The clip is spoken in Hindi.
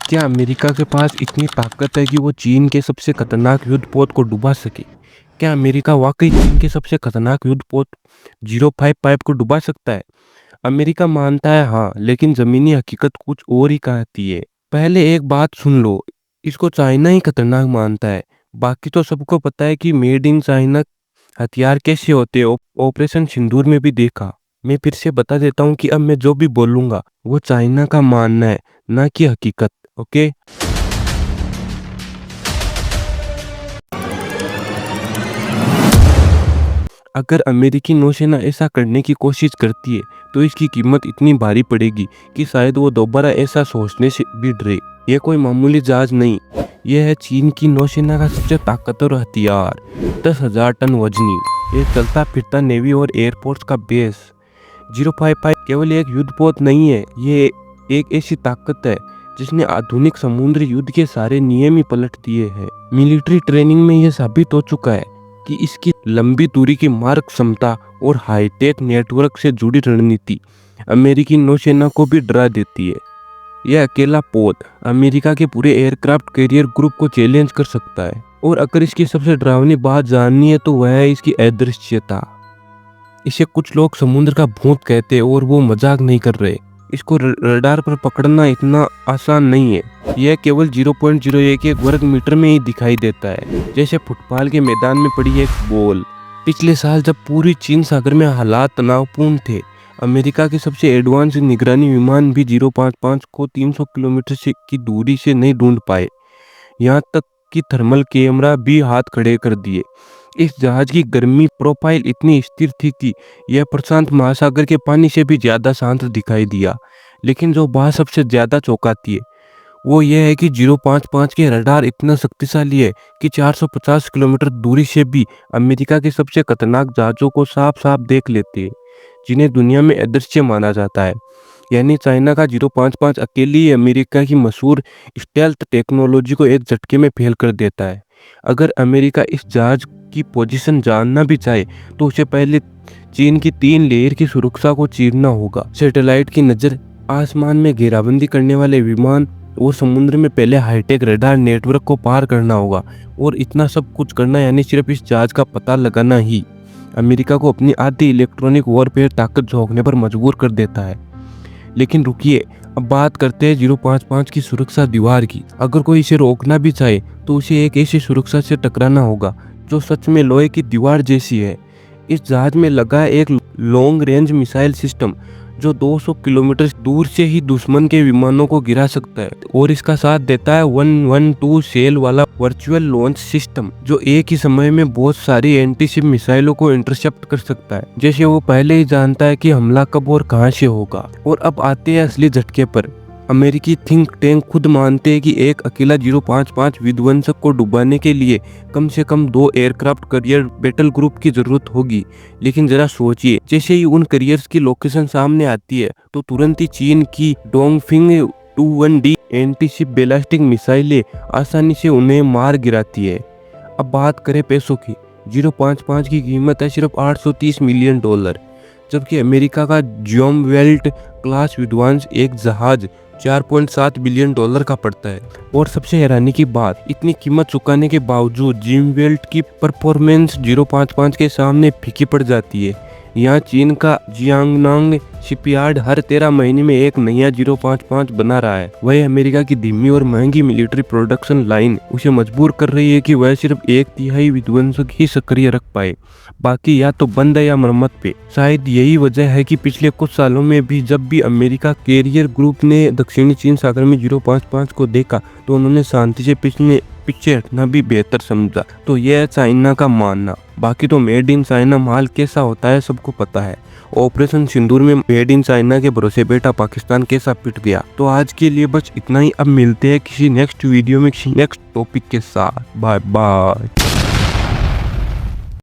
क्या अमेरिका के पास इतनी ताकत है कि वो चीन के सबसे खतरनाक युद्धपोत को डुबा सके? क्या अमेरिका वाकई चीन के सबसे खतरनाक युद्धपोत 055 को डुबा सकता है? अमेरिका मानता है हाँ, लेकिन जमीनी हकीकत कुछ और ही कहती है। पहले एक बात सुन लो, इसको चाइना ही खतरनाक मानता है। बाकी तो सबको पता है कि मेड इन चाइना हथियार कैसे होते हैं। ऑपरेशन सिंदूर में भी देखा। मैं फिर से बता देता हूँ कि अब मैं जो भी बोलूंगा वो चाइना का मानना है, ना कि हकीकत। ओके। अगर अमेरिकी नौसेना ऐसा करने की कोशिश करती है तो इसकी कीमत इतनी भारी पड़ेगी कि शायद वो दोबारा ऐसा सोचने से भी डरे। यह कोई मामूली जहाज नहीं, यह है चीन की नौसेना का सबसे ताकतवर हथियार, 10,000 टन वजनी, एक चलता फिरता नेवी और एयरफोर्स का बेस। 055 केवल एक युद्धपोत नहीं है, ये एक ऐसी ताकत है जिसने आधुनिक समुद्री युद्ध के सारे नियम ही पलट दिए हैं। मिलिट्री ट्रेनिंग में यह साबित हो चुका है कि इसकी लंबी दूरी की मारक क्षमता और हाईटेक नेटवर्क से जुड़ी रणनीति अमेरिकी नौसेना को भी डरा देती है। यह अकेला पोत अमेरिका के पूरे एयरक्राफ्ट कैरियर ग्रुप को चैलेंज कर सकता है। और अगर इसकी सबसे डरावनी बात जाननी है तो वह है इसकी अदृश्यता। इसे कुछ लोग समुद्र का भूत कहते हैं और वो मजाक नहीं कर रहे। इसको रडार पर पकड़ना इतना आसान नहीं है। यह केवल 0.011 वर्ग मीटर में ही दिखाई देता है, जैसे फुटबॉल के मैदान में पड़ी एक बॉल। पिछले साल जब पूरी चीन सागर में हालात तनावपूर्ण थे, अमेरिका के सबसे एडवांस निगरानी विमान भी 055 को 300 किलोमीटर की दूरी से नहीं ढूंढ पाए। यहाँ तक कि थर्मल कैमरा भी हाथ खड़े कर दिए। इस जहाज की गर्मी प्रोफाइल इतनी स्थिर थी कि यह प्रशांत महासागर के पानी से भी ज्यादा शांत दिखाई दिया। लेकिन जो बात सबसे ज्यादा चौंकाती है वो यह है कि 055 के रडार इतना शक्तिशाली है कि 450 किलोमीटर दूरी से भी अमेरिका के सबसे खतरनाक जहाजों को साफ साफ देख लेते हैं, जिन्हें दुनिया में अदृश्य माना जाता है। यानी चाइना का 055 अकेली ही अमेरिका की मशहूर स्टेल्थ टेक्नोलॉजी को एक झटके में फेल कर देता है। अगर अमेरिका इस जहाज की पोजीशन जानना भी चाहे तो उसे पहले चीन की 3 लेयर की सुरक्षा को चीरना होगा। सैटेलाइट की नज़र, आसमान में घेराबंदी करने वाले विमान और समुद्र में पहले हाईटेक रडार नेटवर्क को पार करना होगा। और इतना सब कुछ करना यानी सिर्फ इस जहाज का पता लगाना ही अमेरिका को अपनी आधी इलेक्ट्रॉनिक वॉरफेयर ताकत झोंकने पर मजबूर कर देता है। लेकिन रुकिए, अब बात करते हैं 055 की सुरक्षा दीवार की। अगर कोई इसे रोकना भी चाहे तो उसे एक ऐसी सुरक्षा से टकराना होगा जो सच में लोहे की दीवार जैसी है। इस जहाज में लगा है एक लॉन्ग रेंज मिसाइल सिस्टम जो 200 किलोमीटर दूर से ही दुश्मन के विमानों को गिरा सकता है। और इसका साथ देता है 112 सेल वाला वर्चुअल लॉन्च सिस्टम जो एक ही समय में बहुत सारी एंटी शिप मिसाइलों को इंटरसेप्ट कर सकता है, जैसे वो पहले ही जानता है कि हमला कब और कहां से होगा। और अब आते हैं असली झटके पर। अमेरिकी थिंक टैंक खुद मानते हैं कि एक अकेला 055 विध्वंसक को डुबाने के लिए कम से कम 2 एयरक्राफ्ट करियर बैटल ग्रुप की जरूरत होगी। लेकिन जरा सोचिए, जैसे ही उन करियर्स की लोकेशन सामने आती है तो तुरंत ही चीन की डोंगफिंग 21D एंटी शिप बैलिस्टिक मिसाइलें आसानी से उन्हें मार गिराती है। अब बात करें पैसों की। 055 की कीमत है सिर्फ $830 मिलियन, जबकि अमेरिका का जियोम वेल्ट क्लास विध्वंस एक जहाज $4.7 बिलियन का पड़ता है। और सबसे हैरानी की बात, इतनी कीमत चुकाने के बावजूद जिम वेल्ट की परफॉर्मेंस 055 के सामने फीकी पड़ जाती है। यहाँ चीन का जियांगनांग शिपयार्ड हर 13 महीने में एक नया 055 बना रहा है। वह अमेरिका की धीमी और महंगी मिलिट्री प्रोडक्शन लाइन उसे मजबूर कर रही है कि वह सिर्फ 1/3 विध्वंसक ही सक्रिय रख पाए, बाकी या तो बंद है या मरम्मत पे। शायद यही वजह है कि पिछले कुछ सालों में भी जब भी अमेरिका कैरियर ग्रुप ने दक्षिणी चीन सागर में 055 को देखा तो उन्होंने शांति से पीछे हटना भी बेहतर समझा। तो यह है चाइना का मानना। बाकी तो मेड इन चाइना माल कैसा होता है सबको पता है। ऑपरेशन सिंदूर में मेड इन चाइना के भरोसे बैठा पाकिस्तान कैसा पिट गया। तो आज के लिए बस इतना ही। अब मिलते हैं किसी नेक्स्ट वीडियो में किसी नेक्स्ट टॉपिक के साथ। Bye bye.